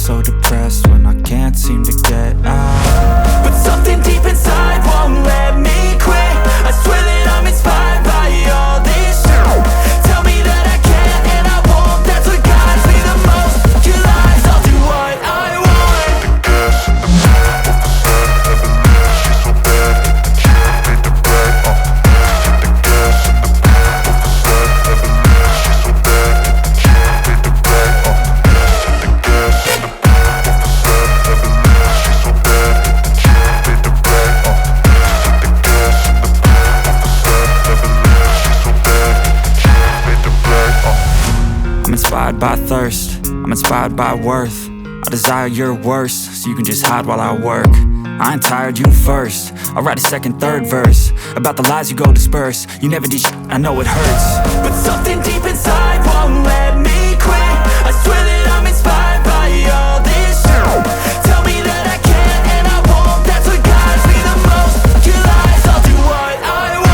so depressed when I can't seem to get out. But something deep inside won't let me quit. I swear that I'm inspired by all this shit. Tell me that I can't and I won't. That's what guides me the most. Your lies, I'll do what I want. I'm inspired by thirst, I'm inspired by worth. I desire your worst, so you can just hide while I work. I ain't tired, you first. I'll write a second, third verse about the lies you go disperse. You never did shit, I know it hurts. But something deep inside won't let me quit. I swear that I'm inspired by all this shit. Tell me that I can't and I won't. That's what guides me the most. Your lies, I'll do what I want.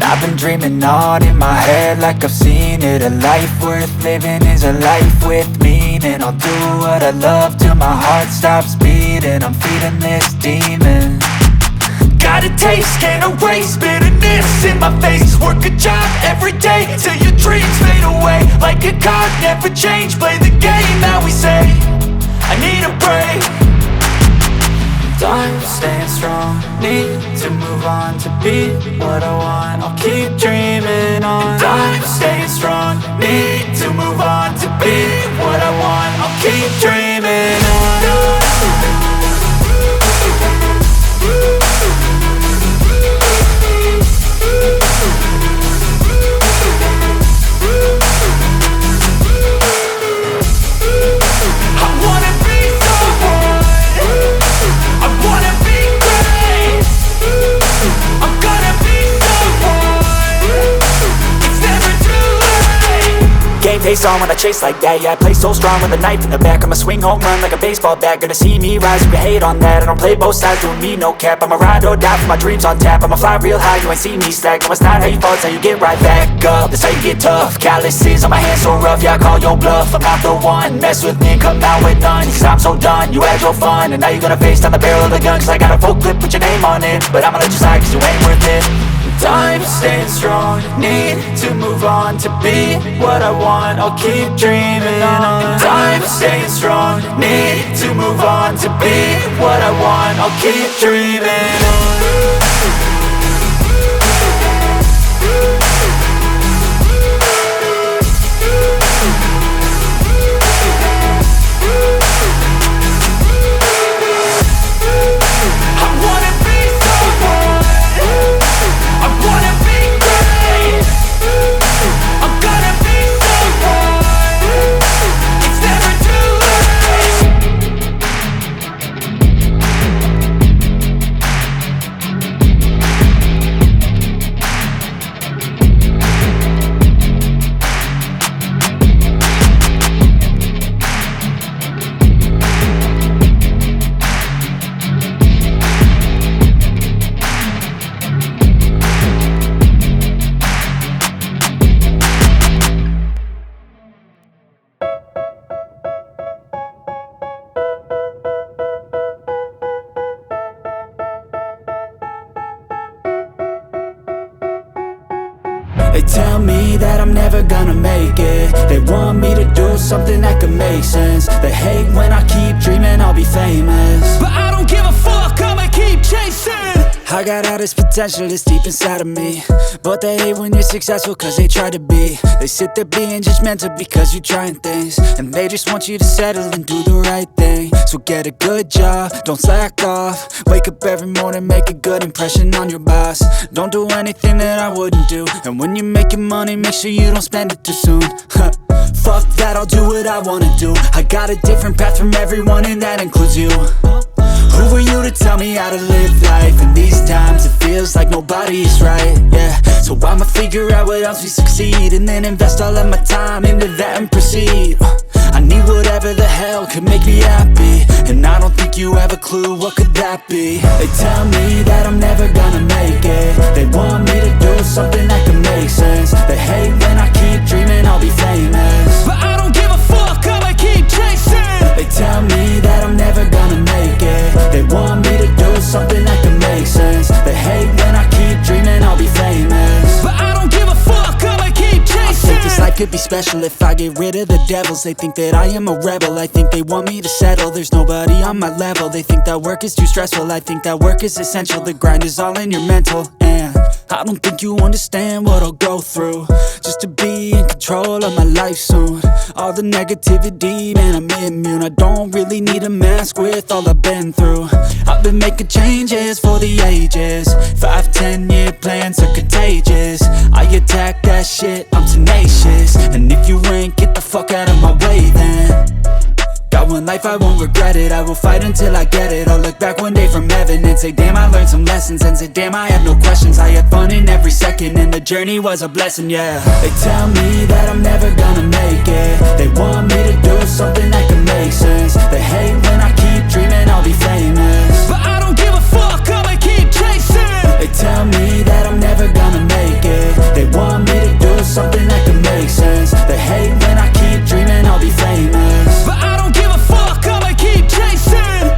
I've been dreaming on in my head like I've seen it. A life worth living is a life with meaning. I'll do what I love till my heart stops beating. I'm feeding this demon. Got a taste, can't erase bitterness in my face. Work a job every day till your dreams fade away. Like a card, never change, play the game that we say. I need a break. I'm staying strong, need to move on to be what I want. I'll keep dreaming on. I'm staying strong, need to move on to be what I want. I'll keep dreaming on. Face on when I chase like that. Yeah, I play so strong with a knife in the back. I'ma swing home run like a baseball bat. Gonna see me rise, you can hate on that. I don't play both sides, doing me no cap. I'ma ride or die for my dreams on tap. I'ma fly real high, you ain't see me slack. No, it's not how you fall, it's how you get right back up. That's how you get tough. Calluses on my hands so rough, yeah, I call your bluff. I'm not the one, mess with me and come out with none. Cause I'm so done, you had your fun. And now you're gonna face down the barrel of the gun. Cause I got a full clip with your name on it. But I'ma let you slide cause you ain't worth it. I'm staying strong, need to move on to be what I want. I'll keep dreaming on. I'm staying strong, need to move on to be what I want. I'll keep dreaming on. They tell me that I'm never gonna make it. They want me to do something that could make sense. They hate when I keep dreaming I'll be famous, but I don't give a fuck, I'ma keep chasing. I got attitude this potential is deep inside of me, but they hate when you're successful cause they try to be. They sit there being judgmental because you're trying things, and they just want you to settle and do the right thing. So get a good job, don't slack off. Wake up every morning, make a good impression on your boss. Don't do anything that I wouldn't do, and when you're making money, make sure you don't spend it too soon. Fuck that, I'll do what I wanna do. I got a different path from everyone, and that includes you. Who are you to tell me how to live life? In these times it feels like nobody is right, yeah. So I'ma figure out what else we succeed, and then invest all of my time into that and proceed. I need whatever the hell could make me happy, and I don't think you have a clue what could that be. They tell me that I'm never gonna make it. They want me to do something that can make sense. They hate when I keep dreaming I'll be famous, but I don't give a fuck, I'ma keep chasing. They tell me that I'm never gonna make it. They want me to do something that can make sense. They hate when I keep dreaming I'll be famous, but I don't give a fuck, I'ma keep chasing. I think this life could be special if I get rid of the devils. They think that I am a rebel, I think they want me to settle. There's nobody on my level. They think that work is too stressful, I think that work is essential. The grind is all in your mental, and I don't think you understand what I'll go through just to be in control of my life soon. All the negativity, man, I'm immune. I don't really need a mask with all I've been through. I've been making changes for the ages. 5-10 year plans are contagious. I attack that shit, I'm tenacious. And if you ain't, get the fuck out of my way then. Got one life, I won't regret it. I will fight until I get it. I'll look back one day from heaven and say, damn, I learned some lessons. And say, damn, I had no questions. I had fun in every second, and the journey was a blessing, yeah. They tell me that I'm never gonna make it. They want me to do something that can make sense. They hate when I keep dreaming I'll be famous, but I don't give a fuck, I'ma keep chasing. They tell me that I'm never gonna make it. They want me to do something that can make sense. They hate when I keep dreaming I'll be famous, but I don't give a fuck, I'ma keep chasing.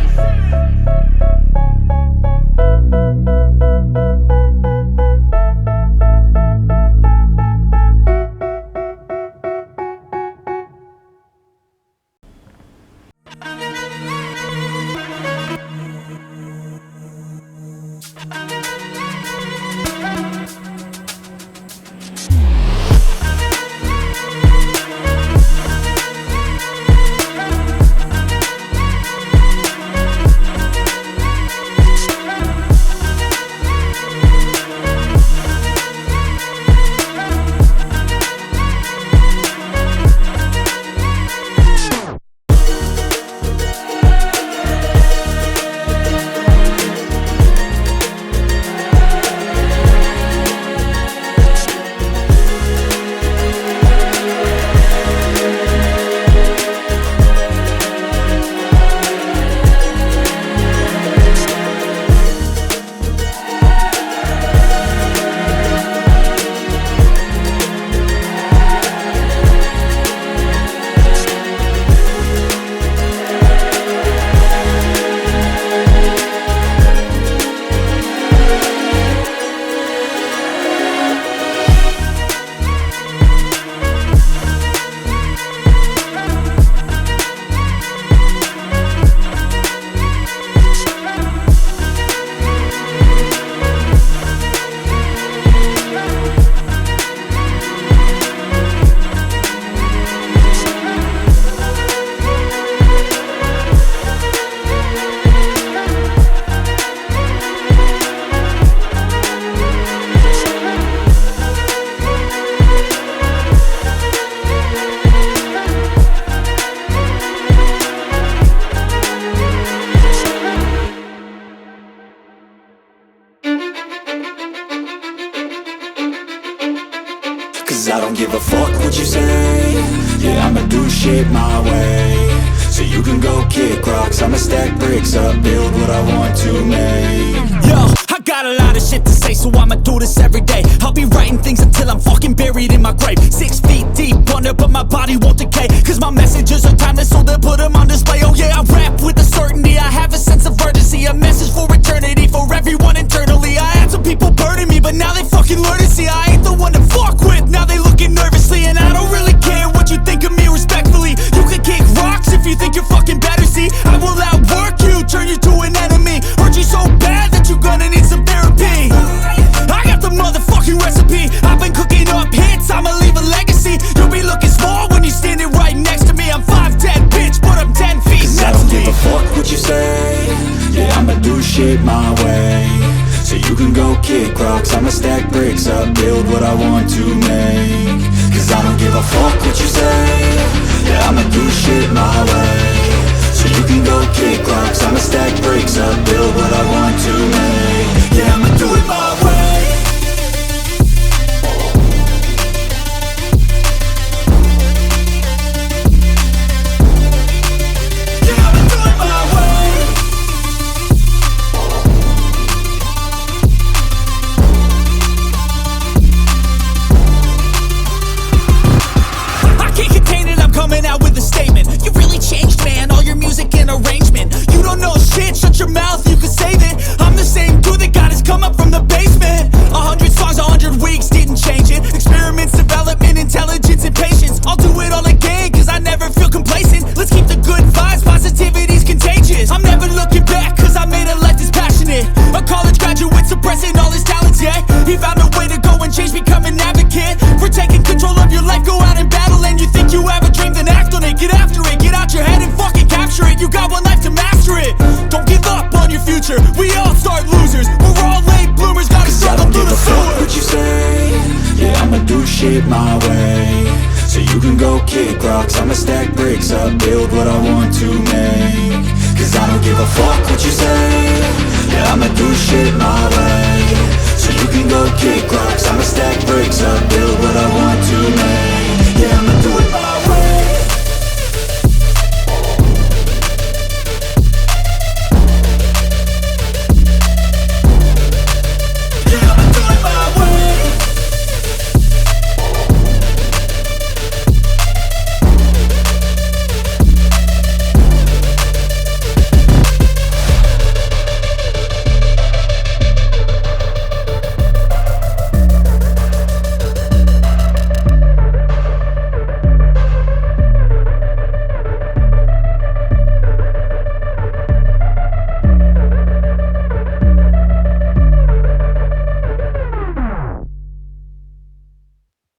Cause I don't give a fuck what you say. Yeah, I'ma do shit my way. So you can go kick rocks, I'ma stack bricks up, build what I want to make. Yo, I got a lot of shit to say, so I'ma do this every day. I'll be writing things until I'm fucking buried in my grave. 6 feet deep under, but my body won't decay. Cause my messages are timeless, so they'll put them on display. Oh yeah, I rap with a certainty, I have a sense of urgency. A message for eternity, for everyone internally. I had some people burning me, but now they fucking learn to see I ain't the one to fuck with, now they looking nervously. And I don't really care what you think of me respectfully. You can kick rocks if you think you're fucking better, see. I will outwork you, turn you to an enemy. Hurt you so bad that you're gonna need some therapy. shit my way, so you can go kick rocks. I'ma stack bricks up, build what I want to make. Cause I don't give a fuck what you say. Yeah, I'ma do shit my way, so you can go kick rocks. I'ma stack bricks up, build what I want to make. Yeah, I'ma do it my way. Coming out with a statement. You really changed, man, all your music and arrangement. You don't know shit, shut your mouth, you can save it. I'm the same dude that got his come up from the basement. 100 songs, 100 weeks, didn't change it. Experiments, development, intelligence, and patience. I'll do it all again, cause I never feel complacent. Let's keep the good vibes, positivity's contagious. I'm never looking back, cause I made a life that's passionate. A college graduate suppressing all his talents, yeah. He found a way to go and change, become an advocate. For taking control of your life, go out and battle. And you think you have a dream, then act on it. Get after it, get out your head and fucking capture it. You got one life to master it. Don't give up on your future, we all start losers. We're all late bloomers, gotta struggle through the sewer. What you say? Yeah, I'ma do shit my way, so you can go kick rocks. I'ma stack bricks up, build what I want to make. Cause I don't give a fuck what you say. Yeah, I'ma do shit my way, so you can go kick rocks. I'ma stack bricks up, build what I want to make.